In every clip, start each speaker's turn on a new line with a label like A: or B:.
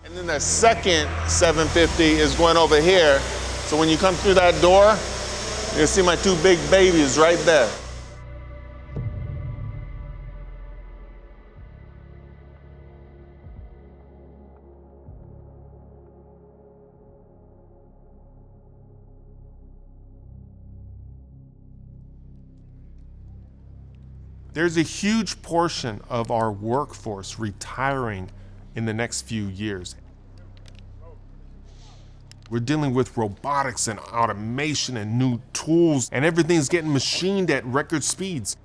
A: And then the second 750 is going over here. So when you come through that door, you'll see my two big babies right there. There's a huge portion of our workforce retiring in the next few years. We're dealing with robotics and automation and new tools, and everything's getting machined at record speeds.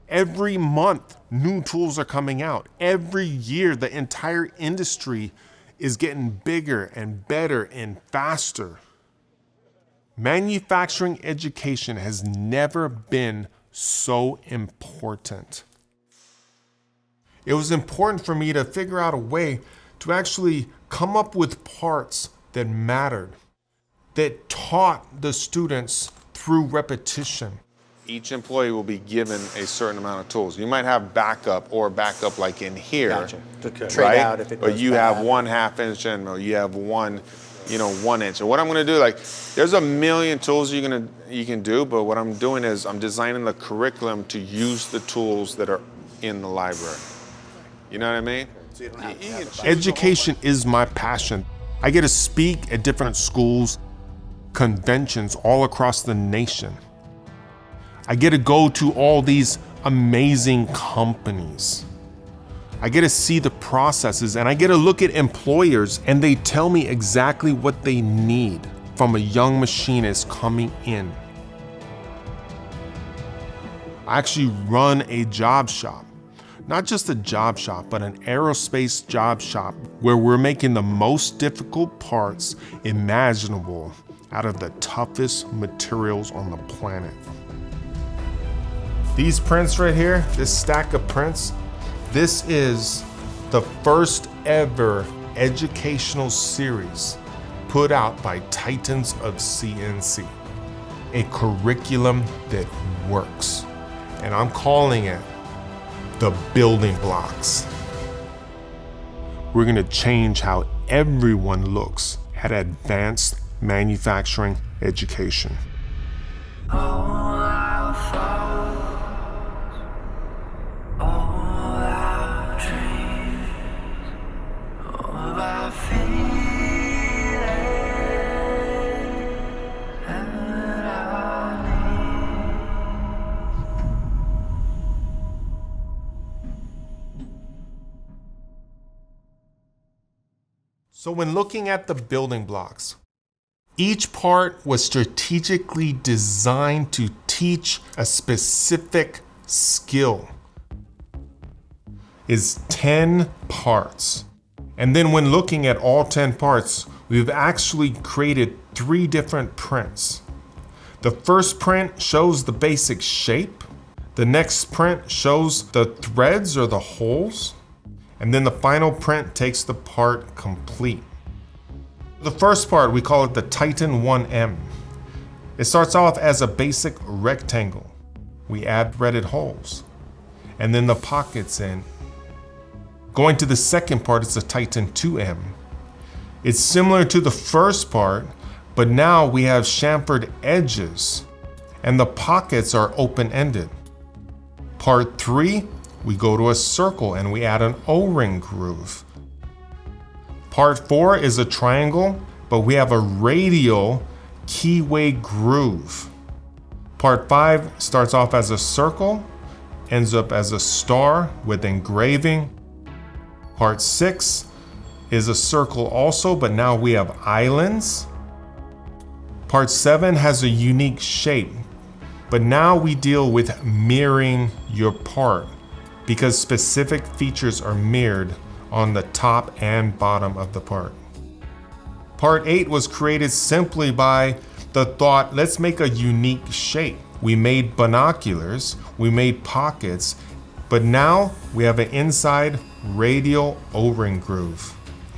A: Every month, new tools are coming out. Every year, the entire industry is getting bigger and better and faster. Manufacturing education has never been so important. It was important for me to figure out a way to actually come up with parts that mattered, that taught the students through repetition. Each employee will be given a certain amount of tools. You might have backup like in here,
B: gotcha. To
A: right?
B: trade out if it
A: But
B: goes
A: you
B: bad.
A: have 1/2 inch and or you have 1 inch. And what I'm gonna do, like, there's a million tools you can do, but what I'm doing is I'm designing the curriculum to use the tools that are in the library. You know what I mean?
B: So you don't have to have
A: Education is my passion. I get to speak at different schools, conventions all across the nation. I get to go to all these amazing companies. I get to see the processes, and I get to look at employers, and they tell me exactly what they need from a young machinist coming in. I actually run a job shop. Not just a job shop, but an aerospace job shop where we're making the most difficult parts imaginable out of the toughest materials on the planet. These prints right here, this stack of prints, this is the first ever educational series put out by Titans of CNC, a curriculum that works. And I'm calling it the building blocks. We're gonna change how everyone looks at advanced manufacturing education. So when looking at the building blocks, each part was strategically designed to teach a specific skill. It's 10 parts. And then when looking at all 10 parts, we've actually created 3 different prints. The first print shows the basic shape. The next print shows the threads or the holes. And then the final print takes the part complete. The first part, we call it the Titan 1M. It starts off as a basic rectangle. We add threaded holes, and then the pockets in. Going to the second part, it's the Titan 2M. It's similar to the first part, but now we have chamfered edges, and the pockets are open-ended. Part 3, we go to a circle and we add an O-ring groove. Part 4 is a triangle, but we have a radial keyway groove. Part 5 starts off as a circle, ends up as a star with engraving. Part 6 is a circle also, but now we have islands. Part 7 has a unique shape, but now we deal with mirroring your part, because specific features are mirrored on the top and bottom of the part. Part 8 was created simply by the thought, let's make a unique shape. We made binoculars, we made pockets, but now we have an inside radial O-ring groove.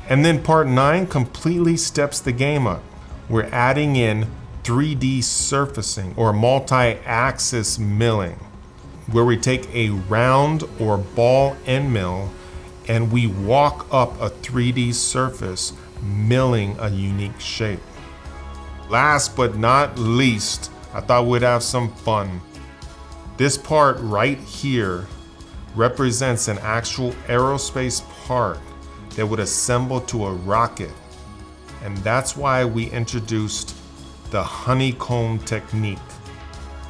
A: And then part 9 completely steps the game up. We're adding in 3D surfacing or multi-axis milling, where we take a round or ball end mill and we walk up a 3D surface, milling a unique shape. Last but not least, I thought we'd have some fun. This part right here represents an actual aerospace part that would assemble to a rocket. And that's why we introduced the honeycomb technique.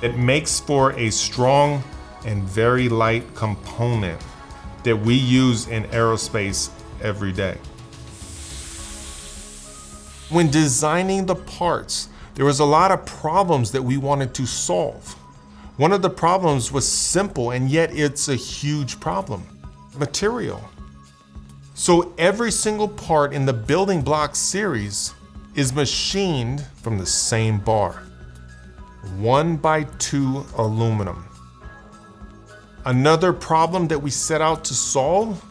A: It makes for a strong and very light component that we use in aerospace every day. When designing the parts, there was a lot of problems that we wanted to solve. One of the problems was simple, and yet it's a huge problem: material. So every single part in the building block series is machined from the same bar, 1x2 aluminum. Another problem that we set out to solve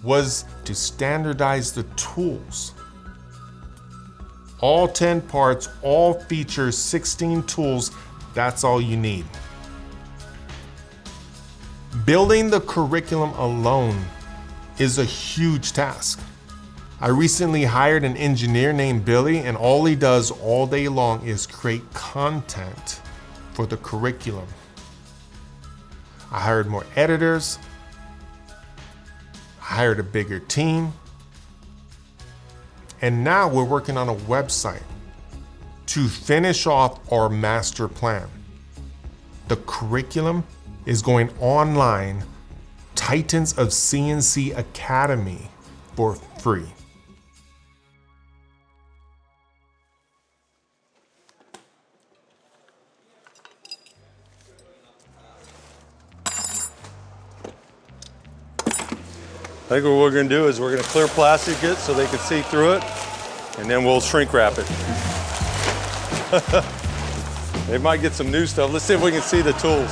A: was to standardize the tools. All 10 parts, all feature 16 tools. That's all you need. Building the curriculum alone is a huge task. I recently hired an engineer named Billy, and all he does all day long is create content for the curriculum. I hired more editors. I hired a bigger team. And now we're working on a website to finish off our master plan. The curriculum is going online, Titans of CNC Academy, for free.
B: I think what we're going to do is we're going to clear plastic it so they can see through it, and then we'll shrink wrap it. They might get some new stuff. Let's see if we can see the tools.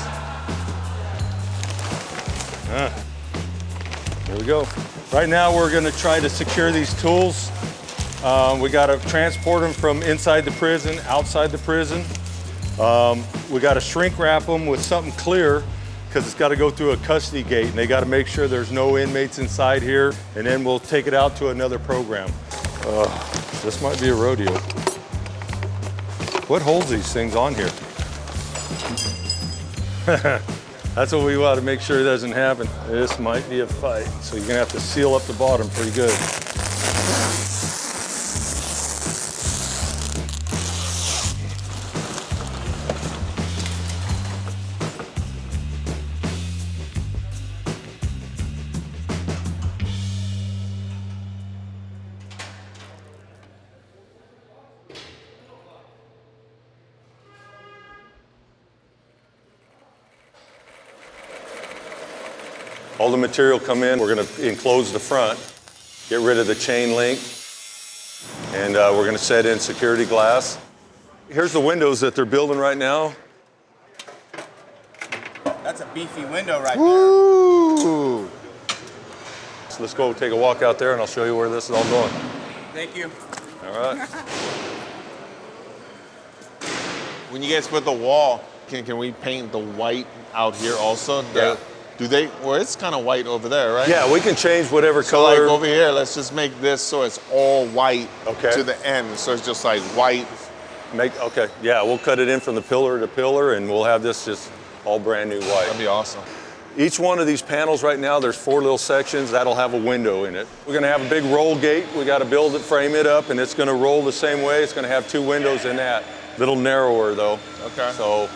B: Here we go. Right now we're going to try to secure these tools. We got to transport them from inside the prison, outside the prison. We got to shrink wrap them with something clear, because it's got to go through a custody gate, and they got to make sure there's no inmates inside here, and then we'll take it out to another program. This might be a rodeo. What holds these things on here? That's what we want to make sure doesn't happen. This might be a fight, so you're gonna have to seal up the bottom pretty good. All the material come in, we're gonna enclose the front, get rid of the chain link, and we're gonna set in security glass. Here's the windows that they're building right now.
C: That's a beefy window right
B: Woo! So let's go take a walk out there and I'll show you where this is all going.
C: there. Thank you.
B: All right.
D: When you guys put the wall, can we paint the white out here also?
B: Yeah.
D: Well, it's kind of white over there, right?
B: Yeah, we can change whatever
D: So
B: color.
D: like over here, let's just make this so it's all white
B: Okay.
D: to the end. So it's just like white.
B: Okay, yeah, we'll cut it in from the pillar to pillar and we'll have this just all brand new white.
D: That'd be awesome.
B: Each one of these panels right now, there's 4 little sections that'll have a window in it. We're gonna have a big roll gate. We gotta build it, frame it up, and it's gonna roll the same way. It's gonna have 2 windows in that. Little narrower though.
D: Okay.
B: So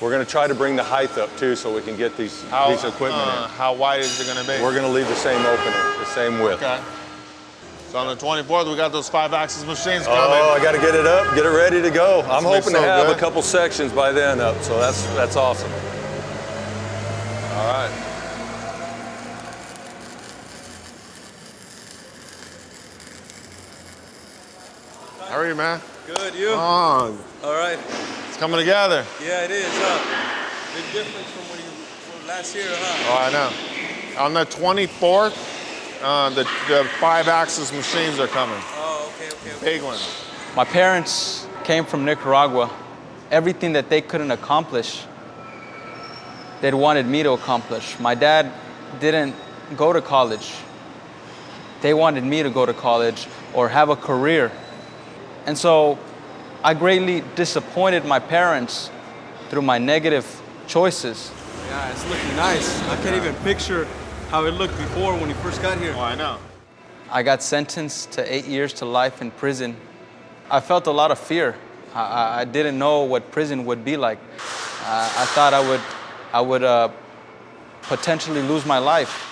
B: we're gonna try to bring the height up too so we can get these equipment in.
D: How wide is it gonna be?
B: We're gonna leave the same opening, the same width.
D: Okay. So on the 24th, we got those 5-axis machines coming.
B: Oh, I gotta get it up, get it ready to go. I'm
D: looks
B: hoping to
D: so
B: have
D: good.
B: a couple sections by then up, so that's awesome.
D: All right. How are you, man?
C: Good, you?
D: Oh,
C: All right.
D: it's coming together.
C: Yeah, it is, huh? Big difference from last year, huh?
D: Oh, I know. On the 24th, the 5-axis machines are coming.
C: Oh, okay.
D: Big ones.
E: My parents came from Nicaragua. Everything that they couldn't accomplish, they wanted me to accomplish. My dad didn't go to college. They wanted me to go to college or have a career. And so I greatly disappointed my parents through my negative choices.
C: Yeah, it's looking nice. I can't even picture how it looked before when you first got here.
D: Oh, I know.
E: I got sentenced to 8 years to life in prison. I felt a lot of fear. I didn't know what prison would be like. I thought I would potentially lose my life.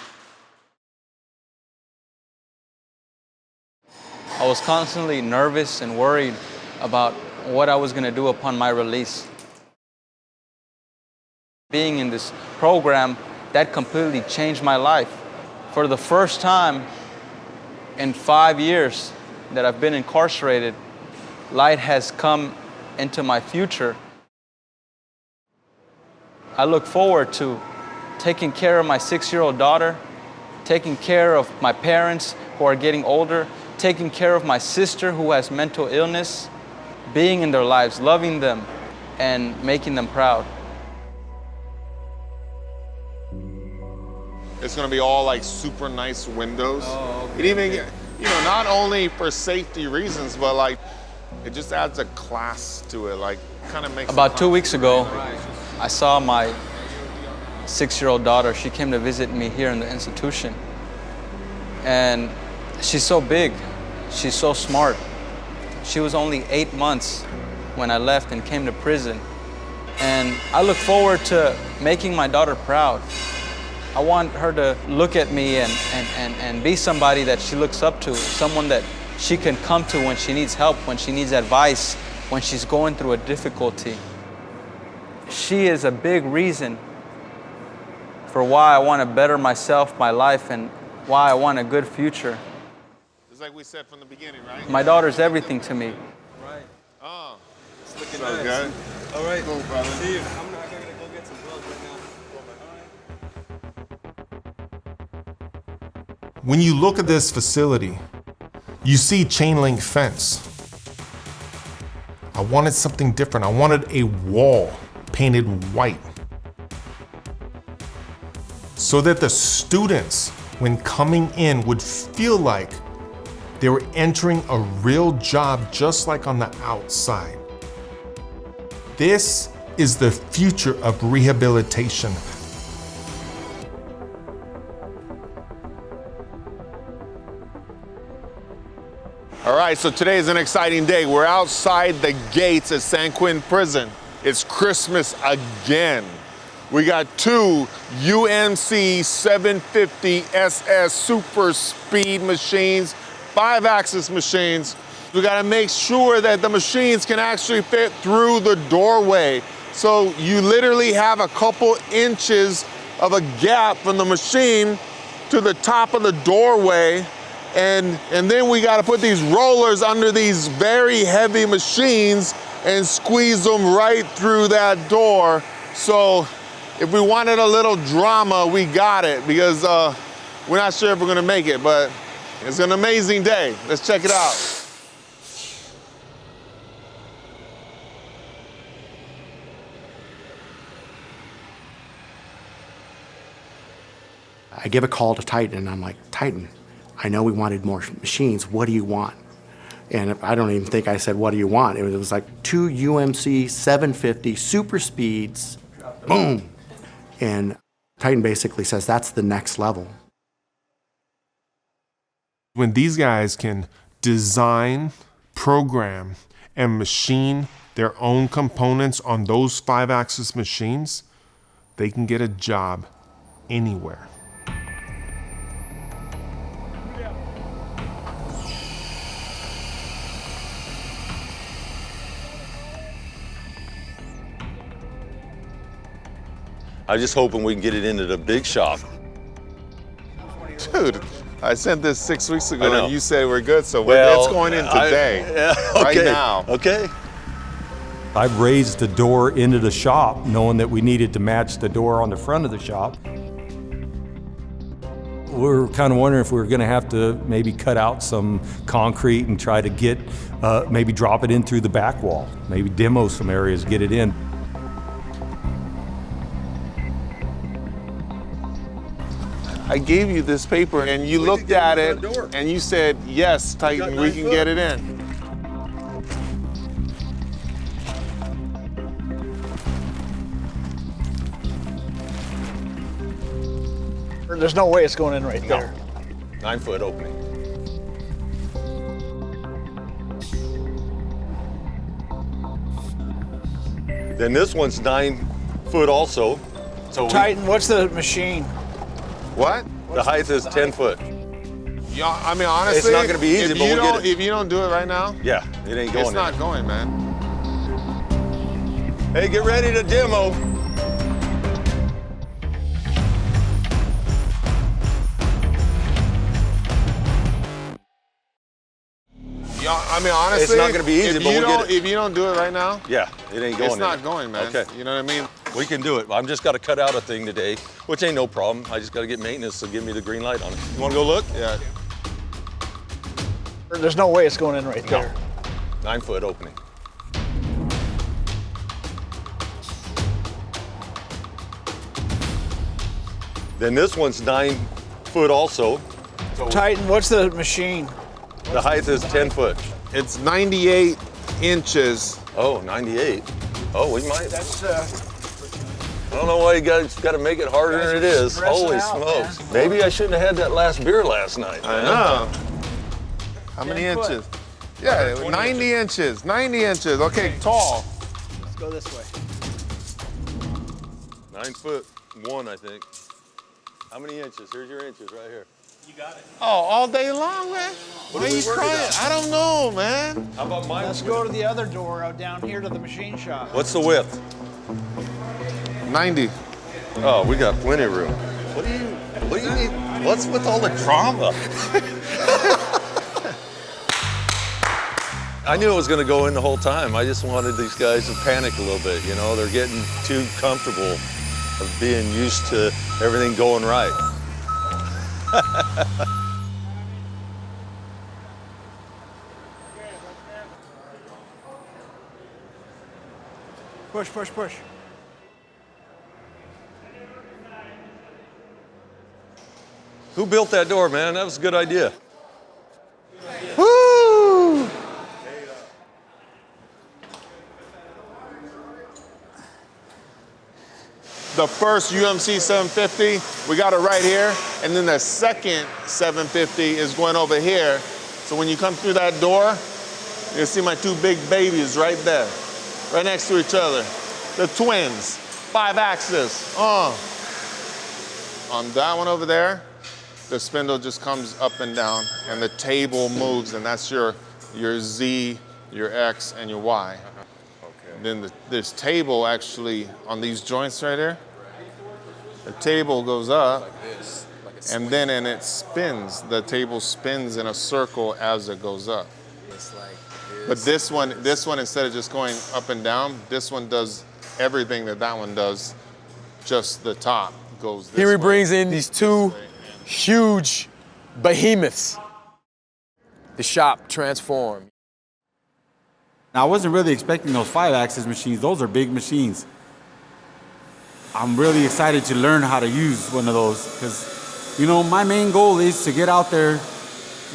E: I was constantly nervous and worried about what I was going to do upon my release. Being in this program, that completely changed my life. For the first time in 5 years that I've been incarcerated, light has come into my future. I look forward to taking care of my 6-year-old daughter, taking care of my parents who are getting older, taking care of my sister who has mental illness, being in their lives, loving them, and making them proud.
D: It's gonna be all like super nice windows.
C: Oh, okay,
D: It even,
C: okay.
D: you know, not only for safety reasons, but like, it just adds a class to it. Like, kind of makes
E: About
D: it
E: 2 weeks ago,
C: Right.
E: I saw my 6-year-old daughter. She came to visit me here in the institution. And she's so big, she's so smart. She was only 8 months when I left and came to prison. And I look forward to making my daughter proud. I want her to look at me and be somebody that she looks up to, someone that she can come to when she needs help, when she needs advice, when she's going through a difficulty. She is a big reason for why I want to better myself, my life, and why I want a good future.
D: It's like we said from the beginning, right?
E: My daughter's everything to me.
C: Right.
D: Oh,
C: It's looking
D: so
C: nice.
D: good.
C: All right.
D: Cool, brother.
C: See you. I'm not gonna go get some drugs right now.
A: When you look at this facility, you see chain link fence. I wanted something different. I wanted a wall painted white so that the students, when coming in, would feel like they were entering a real job just like on the outside. This is the future of rehabilitation.
D: All right, so today is an exciting day. We're outside the gates at San Quentin Prison. It's Christmas again. We got 2 UMC 750 SS super speed machines, 5-axis machines. We gotta make sure that the machines can actually fit through the doorway. So you literally have a couple inches of a gap from the machine to the top of the doorway. And then we got to put these rollers under these very heavy machines and squeeze them right through that door. So if we wanted a little drama, we got it, because we're not sure if we're gonna make it, but it's an amazing day. Let's check it out.
F: I give a call to Titan and I'm like, Titan, I know we wanted more machines. What do you want? And I don't even think I said, what do you want? It was like 2 UMC 750 super speeds, boom. And Titan basically says, that's the next level.
A: When these guys can design, program, and machine their own components on those 5-axis machines, they can get a job anywhere.
B: I'm just hoping we can get it into the big shop.
D: Dude, I sent this 6 weeks
B: I
D: ago
B: know.
D: and you said we're good, so
B: Well,
D: it's going in today, right
B: okay,
D: now.
B: Okay.
G: I raised the door into the shop, knowing that we needed to match the door on the front of the shop. We were kind of wondering if we were going to have to maybe cut out some concrete and try to get, maybe drop it in through the back wall, maybe demo some areas, get it in.
D: I gave you this paper and you looked at it and you said, yes, Titan, we can get it in.
H: There's no way it's going in right there.
B: 9 foot opening. Then this one's 9 foot also. So
H: Titan, what's the machine?
D: What?
B: the height is 10 foot.
D: Yeah, I mean, honestly,
B: It's not gonna be easy,
D: if
B: but
D: you
B: we'll
D: don't,
B: get it.
D: if you don't do it right now,
B: Yeah, it ain't going
D: it's not going, man.
B: Hey, get ready to demo.
D: Yeah, I mean, honestly,
B: It's not gonna be easy,
D: if
B: but
D: you
B: we'll
D: don't,
B: get it.
D: if you don't do it right now,
B: Yeah, it ain't going
D: it's not
B: in.
D: going, man.
B: Okay.
D: You know what I mean?
B: We can do it. I'm just got to cut out a thing today, which ain't no problem. I just got to get maintenance to give me the green light on it. You want to go look?
D: Yeah.
H: There's no way it's going in right there.
B: 9 foot opening. Then this one's 9 foot also.
H: Titan, what's the machine?
B: The height is 10 foot.
D: It's 98 inches.
B: Oh, 98. Oh, we might.
H: That's
B: I don't know why you guys got to make it harder than it is.
H: stressing
B: Holy
H: out,
B: smokes.
H: man.
B: Maybe I shouldn't have had that last beer last night.
D: I
B: man.
D: know. How many
H: 10 foot.
D: inches? Yeah,
B: 20
D: 90 inches. 90 inches. Okay, tall.
H: let's go this way.
B: 9 foot 1, I think. How many inches? Here's your inches right here.
D: Oh, all day long, man. What are you
B: worried
D: crying?
B: about?
D: I don't know, man.
B: How about mine?
H: Let's go to the other door out down here to the machine shop.
B: What's the width?
D: 90.
B: Oh, we got plenty of room. What do you need? What's with all the drama? I knew it was going to go in the whole time. I just wanted these guys to panic a little bit. You know, they're getting too comfortable of being used to everything going right.
H: Push, push, push.
B: Who built that door, man? That was a good idea.
D: Woo! The first UMC 750, we got it right here. And then the second 750 is going over here. So when you come through that door, you'll see my two big babies right there, right next to each other. The twins, 5-axis. On that one over there, the spindle just comes up and down and the table moves, and that's your Z, your X, and your Y. Then this table actually, on these joints right here, the table goes up and then it spins. The table spins in a circle as it goes up. But this one, instead of just going up and down, this one does everything that one does, just the top goes this
I: Here he
D: way.
I: brings in these two huge behemoths. The shop transformed.
J: Now, I wasn't really expecting those 5-axis machines. Those are big machines. I'm really excited to learn how to use one of those because, you know, my main goal is to get out there,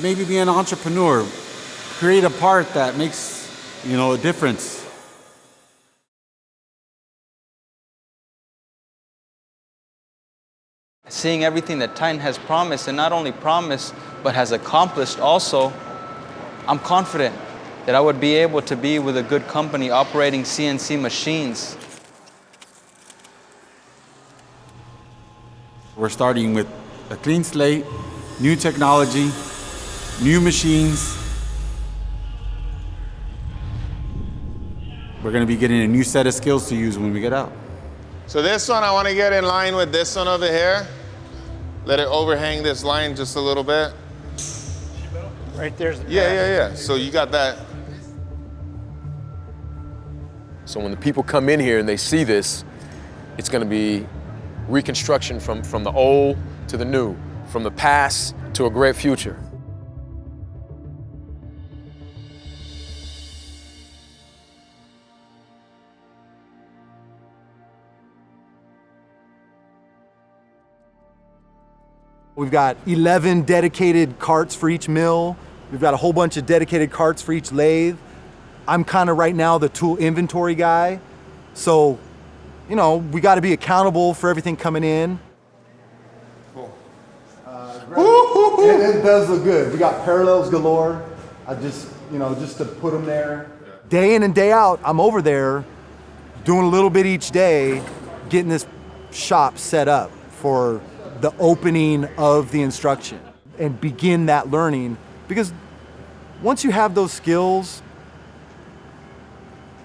J: maybe be an entrepreneur, create a part that makes, you know, a difference.
E: Seeing everything that Titan has promised, and not only promised, but has accomplished also, I'm confident that I would be able to be with a good company operating CNC machines.
J: We're starting with a clean slate, new technology, new machines. We're going to be getting a new set of skills to use when we get out.
D: So this one, I want to get in line with this one over here. Let it overhang this line just a little bit.
H: Right there's the
D: Yeah. So you got that.
I: So when the people come in here and they see this, it's going to be reconstruction from the old to the new, from the past to a great future.
K: We've got 11 dedicated carts for each mill. We've got a whole bunch of dedicated carts for each lathe. I'm kind of right now the tool inventory guy. So, you know, we got to be accountable for everything coming in.
A: Cool.
K: It does look good. We got parallels galore. I just, you know, just to put them there. Day in and day out, I'm over there doing a little bit each day, getting this shop set up for the opening of the instruction and begin that learning. Because once you have those skills,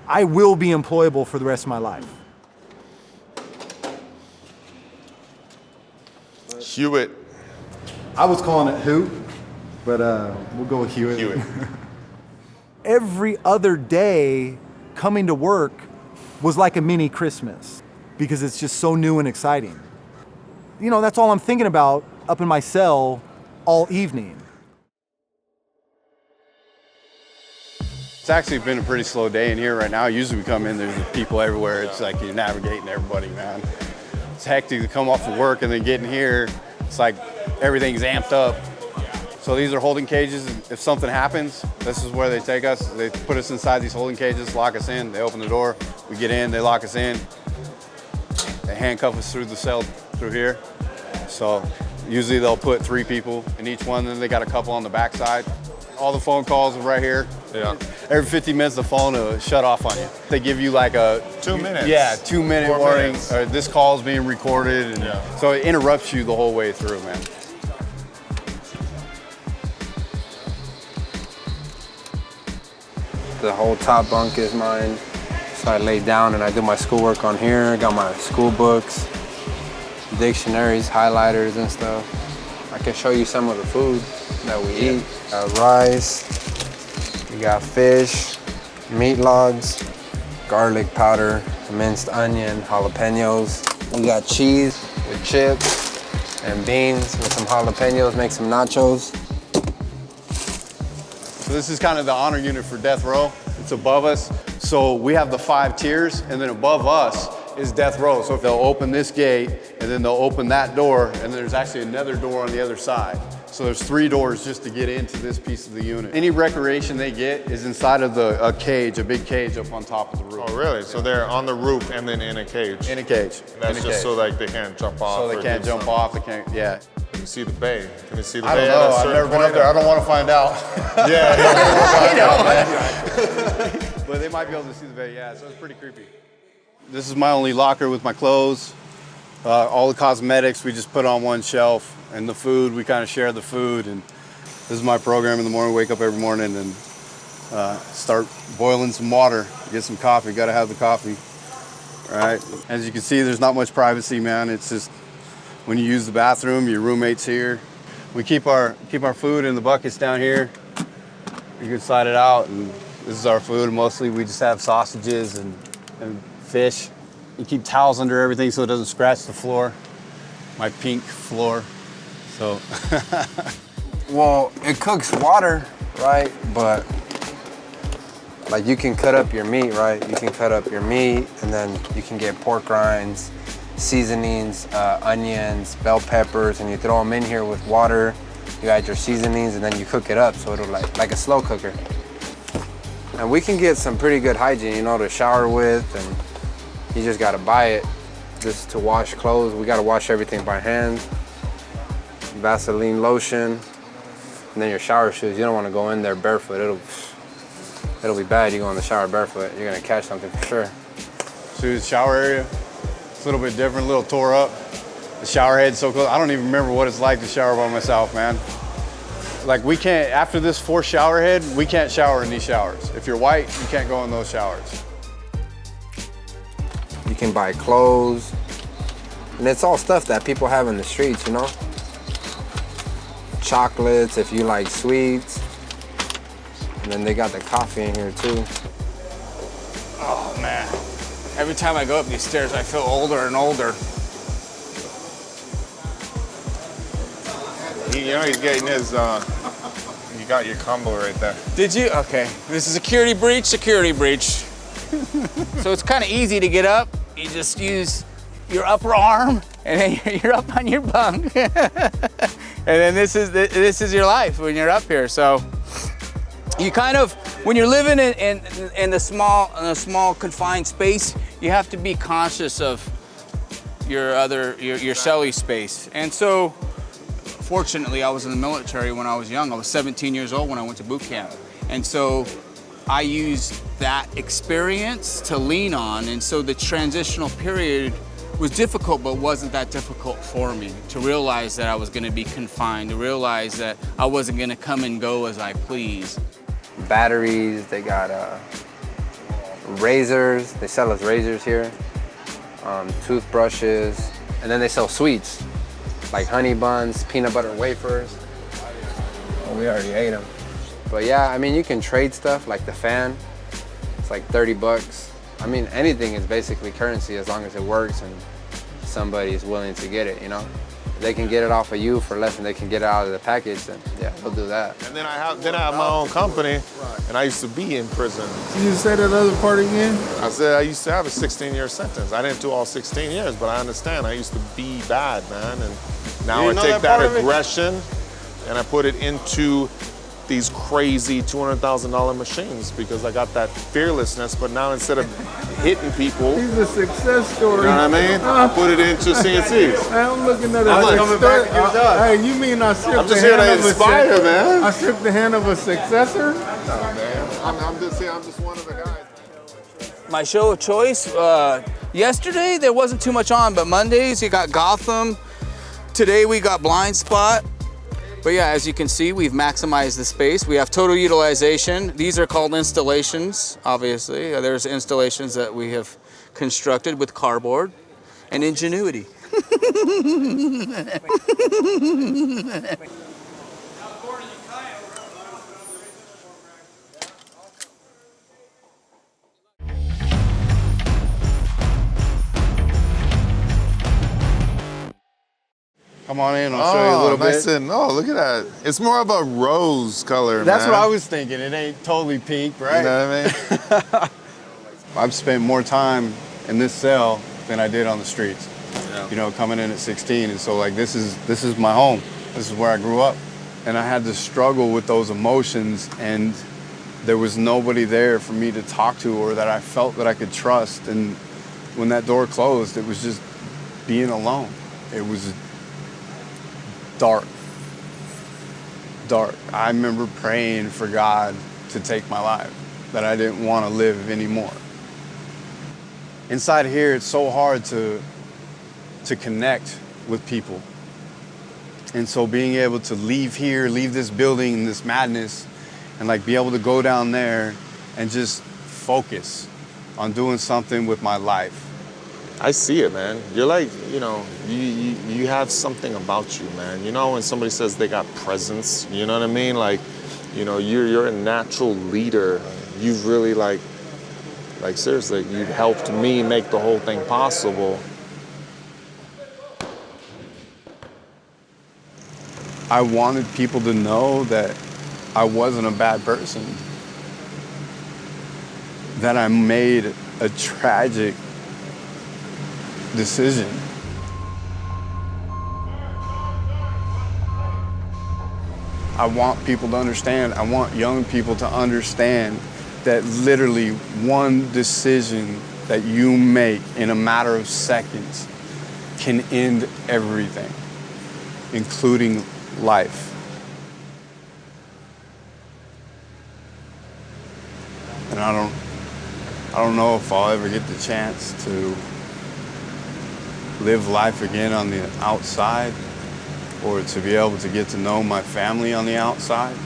K: I will be employable for the rest of my life.
D: Hewitt.
K: I was calling it Hoot, but we'll go with Hewitt.
D: Hewitt.
K: Every other day coming to work was like a mini Christmas because it's just so new and exciting. You know, that's all I'm thinking about up in my cell all evening.
L: It's actually been a pretty slow day in here right now. Usually we come in, there's people everywhere. It's like you're navigating everybody, man. It's hectic to come off of work and then get in here. It's like everything's amped up. So these are holding cages. If something happens, this is where they take us. They put us inside these holding cages, lock us in. They open the door, we get in, they lock us in. They handcuff us through the cell through here. So usually they'll put 3 people in each one, then they got a couple on the back side. All the phone calls are right here.
D: Yeah.
L: Every 50 minutes the phone will shut off on you. They give you like a
D: 2 minutes.
L: Yeah, 2-minute
D: 4
L: warning.
D: minutes.
L: Or this call is being recorded, and so it interrupts you the whole way through, man.
M: The whole top bunk is mine. So I lay down and I do my schoolwork on here. I got my school books, dictionaries, highlighters and stuff. I can show you some of the food that we eat. Rice, we got fish, meat logs, garlic powder, minced onion, jalapenos. We got cheese with chips and beans with some jalapenos, make some nachos.
L: So this is kind of the honor unit for death row. It's above us. So we have the 5 tiers, and then above us is death row. So if they'll open this gate, and then they'll open that door, and there's actually another door on the other side. So there's 3 doors just to get into this piece of the unit. Any recreation they get is inside of a cage, a big cage up on top of the roof.
D: Oh, really? So they're on the roof and then in a cage?
L: In a cage.
D: And that's just so like they can't jump off?
L: So they can't jump off, they can't, yeah.
D: Can you see the bay? Can you see the
L: I
D: bay?
L: don't know, I've never been up there. I don't want to find out. But they might be able to see the bay, yeah, so it's pretty creepy. This is my only locker with my clothes. All the cosmetics we just put on one shelf, and the food, we kind of share the food. And this is my program in the morning. Wake up every morning and start boiling some water, get some coffee. Got to have the coffee. All right. As you can see, there's not much privacy, man. It's just when you use the bathroom, your roommate's here. We keep our food in the buckets down here. You can slide it out, and this is our food. Mostly we just have sausages and fish. You keep towels under everything so it doesn't scratch the floor. My pink floor. So.
M: Well, it cooks water, right? But like you can cut up your meat, right? You can cut up your meat, and then you can get pork rinds, seasonings, onions, bell peppers, and you throw them in here with water. You add your seasonings, and then you cook it up, so it'll like a slow cooker. And we can get some pretty good hygiene, you know, to shower with, and you just gotta buy it just to wash clothes. We gotta wash everything by hand. Vaseline lotion, and then your shower shoes. You don't wanna go in there barefoot. It'll be bad. You go in the shower barefoot, you're gonna catch something for sure.
L: So the shower area, it's a little bit different, a little tore up. The shower head's so close. I don't even remember what it's like to shower by myself, man. Like we can't, after this 4 shower head, we can't shower in these showers. If you're white, you can't go in those showers.
M: You can buy clothes, and it's all stuff that people have in the streets, you know? Chocolates, if you like sweets. And then they got the coffee in here too.
N: Oh man, every time I go up these stairs, I feel older and older.
D: You know he's getting his, you got your combo right there.
N: Did you? Okay, this is security breach, security breach. So it's kind of easy to get up. You just use your upper arm, and then you're up on your bunk. And then this is your life when you're up here. So you kind of, when you're living in a small confined space, you have to be conscious of your celly space. And so, fortunately, I was in the military when I was young. I was 17 years old when I went to boot camp. And so I used that experience to lean on. And so the transitional period was difficult, but wasn't that difficult for me to realize that I was going to be confined, to realize that I wasn't going to come and go as I please.
M: Batteries, they got razors. They sell us razors here. Toothbrushes, and then they sell sweets like honey buns, peanut butter wafers. Oh, we already ate them. But yeah, I mean, you can trade stuff like the fan. It's like 30 bucks. I mean, anything is basically currency as long as it works and somebody is willing to get it, you know? If they can get it off of you for less than they can get it out of the package, then yeah, they'll do that.
D: And then I have my own company, and I used to be in prison.
O: You say that other part again?
D: I said I used to have a 16-year sentence. I didn't do all 16 years, but I understand. I used to be bad, man. And now I take that aggression and I put it into these crazy $200,000 machines because I got that fearlessness. But now instead of hitting people,
O: he's a success story.
D: You know what I mean? I put it into CNCs.
O: I'm looking at it. Hey, you mean I stripped the hand of
D: inspire, man.
O: I stripped the hand of a successor?
D: No, man. I'm just one of the guys.
N: My show of choice, yesterday there wasn't too much on, but Mondays you got Gotham. Today we got Blind Spot. But yeah, as you can see, we've maximized the space. We have total utilization. These are called installations, obviously. There's installations that we have constructed with cardboard and ingenuity.
L: Come on in, I'll show you a little
D: nice
L: bit.
D: And, look at that. It's more of a rose color,
L: That's
D: man.
L: what I was thinking. It ain't totally pink, right?
D: You know what I mean?
L: I've spent more time in this cell than I did on the streets.
D: Yeah.
L: You know, coming in at 16, and so like this is my home. This is where I grew up, and I had to struggle with those emotions, and there was nobody there for me to talk to or that I felt that I could trust. And when that door closed, it was just being alone. It was dark. I remember praying for God to take my life, that I didn't want to live anymore. Inside here, it's so hard to connect with people. And so being able to leave here, leave this building, this madness, and like be able to go down there and just focus on doing something with my life.
D: I see it, man. You're like, you know, you have something about you, man. You know, when somebody says they got presence, you know what I mean? Like, you know, you're a natural leader. You've really like seriously, you've helped me make the whole thing possible.
L: I wanted people to know that I wasn't a bad person, that I made a tragic decision. I want people to understand, I want young people to understand that literally one decision that you make in a matter of seconds can end everything, including life. And I don't know if I'll ever get the chance to live life again on the outside, or to be able to get to know my family on the outside.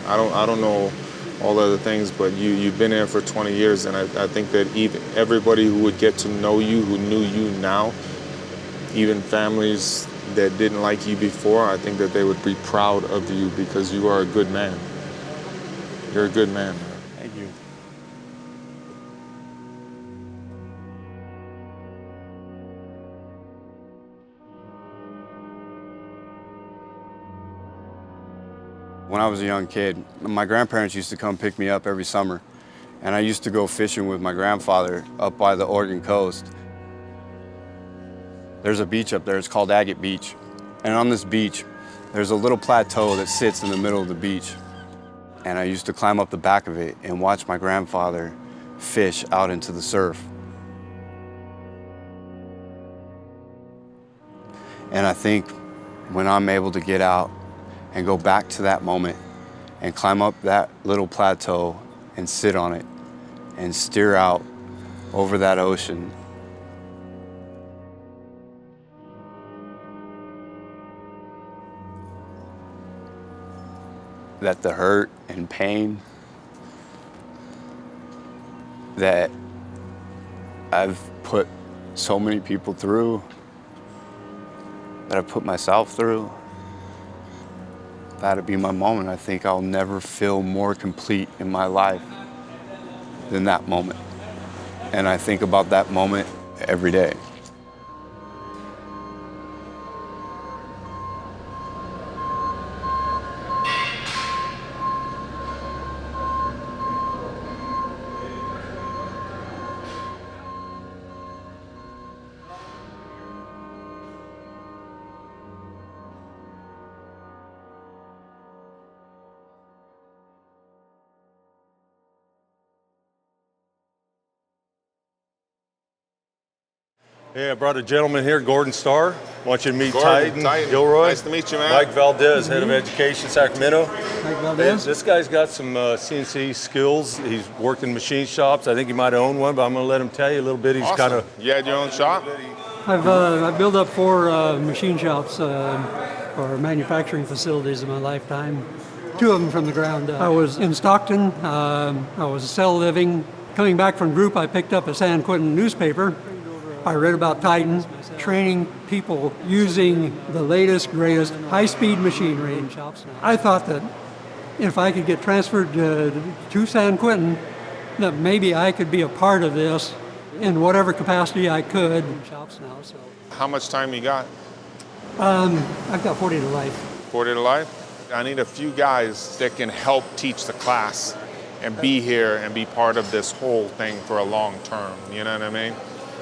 D: I don't know all other things, but you've been here for 20 years, and I think that even everybody who would get to know you, who knew you now, even families that didn't like you before, I think that they would be proud of you because you are a good man. You're a good man.
L: Thank you. When I was a young kid, my grandparents used to come pick me up every summer, and I used to go fishing with my grandfather up by the Oregon coast. There's a beach up there, it's called Agate Beach. And on this beach, there's a little plateau that sits in the middle of the beach. And I used to climb up the back of it and watch my grandfather fish out into the surf. And I think when I'm able to get out and go back to that moment and climb up that little plateau and sit on it and steer out over that ocean, that the hurt and pain that I've put so many people through, that I've put myself through, that'd be my moment. I think I'll never feel more complete in my life than that moment. And I think about that moment every day.
B: Hey, I brought a gentleman here, Gordon Starr. I want you to meet
D: Gordon,
B: Titan, Gilroy.
D: Nice to meet you, man.
B: Mike Valdez, head of education, Sacramento.
H: Mike Valdez.
B: This guy's got some CNC skills. He's worked in machine shops. I think he might own one, but I'm going to let him tell you a little bit. He's
D: Awesome.
B: kind of.
D: You had your own shop?
P: I've built up 4 machine shops or manufacturing facilities in my lifetime. 2 of them from the ground up. I was in Stockton. I was a cell living. Coming back from group, I picked up a San Quentin newspaper. I read about Titan training people using the latest, greatest high-speed machinery. I thought that if I could get transferred to San Quentin, that maybe I could be a part of this in whatever capacity I could.
D: How much time you got?
P: I've got 40 to life.
D: 40 to life? I need a few guys that can help teach the class and be here and be part of this whole thing for a long term. You know what I mean?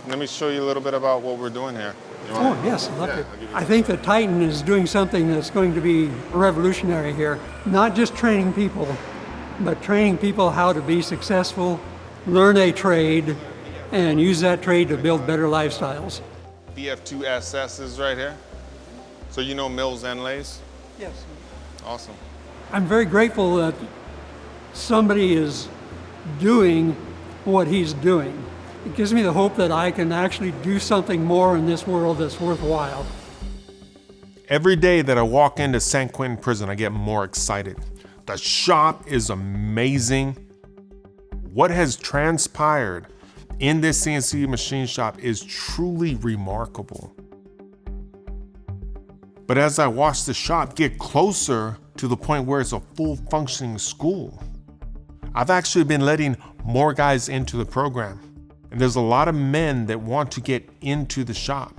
D: Let me show you a little bit about what we're doing here.
P: Oh, yes, I'd love to. I think that Titan is doing something that's going to be revolutionary here. Not just training people, but training people how to be successful, learn a trade, and use that trade to build better lifestyles.
D: BF2SS is right here. So you know mills and lathes?
P: Yes.
D: Awesome.
P: I'm very grateful that somebody is doing what he's doing. It gives me the hope that I can actually do something more in this world that's worthwhile.
A: Every day that I walk into San Quentin prison, I get more excited. The shop is amazing. What has transpired in this CNC machine shop is truly remarkable. But as I watch the shop get closer to the point where it's a full functioning school, I've actually been letting more guys into the program. And there's a lot of men that want to get into the shop.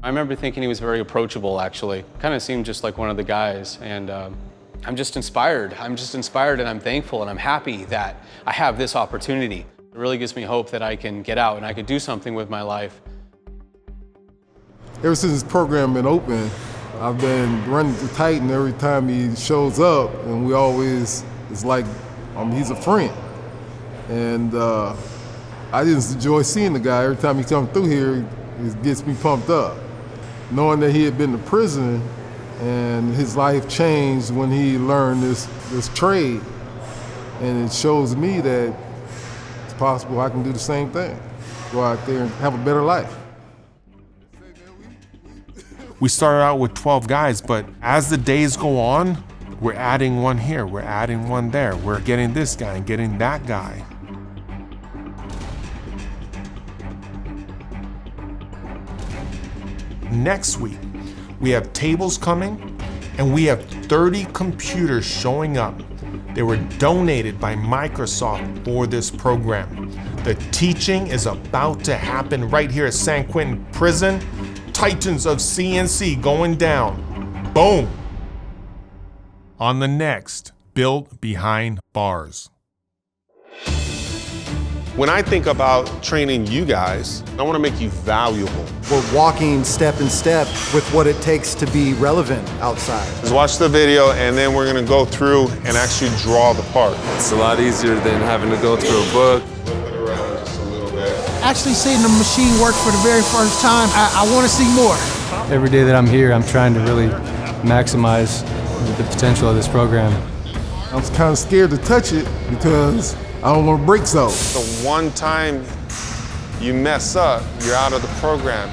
Q: I remember thinking he was very approachable, actually. Kind of seemed just like one of the guys. And I'm just inspired. I'm just inspired and I'm thankful and I'm happy that I have this opportunity. It really gives me hope that I can get out and I can do something with my life.
O: Ever since this program been open, I've been running to Titan every time he shows up, and we always, it's like he's a friend. And I just enjoy seeing the guy. Every time he comes through here, it gets me pumped up. Knowing that he had been to prison and his life changed when he learned this trade. And it shows me that it's possible I can do the same thing. Go out there and have a better life.
A: We started out with 12 guys, but as the days go on, we're adding one here, we're adding one there. We're getting this guy and getting that guy. Next week, we have tables coming and we have 30 computers showing up. They were donated by Microsoft for this program. The teaching is about to happen right here at San Quentin Prison. Titans of CNC going down. Boom. On the next Built Behind Bars.
D: When I think about training you guys, I want to make you valuable.
K: We're walking step in step with what it takes to be relevant outside.
D: Just watch the video and then we're going to go through and actually draw the part.
R: It's a lot easier than having to go through a book.
S: Actually seeing the machine work for the very first time, I want to see more.
T: Every day that I'm here, I'm trying to really maximize the potential of this program.
O: I'm kind of scared to touch it because I don't want to break so.
D: The one time you mess up, you're out of the program.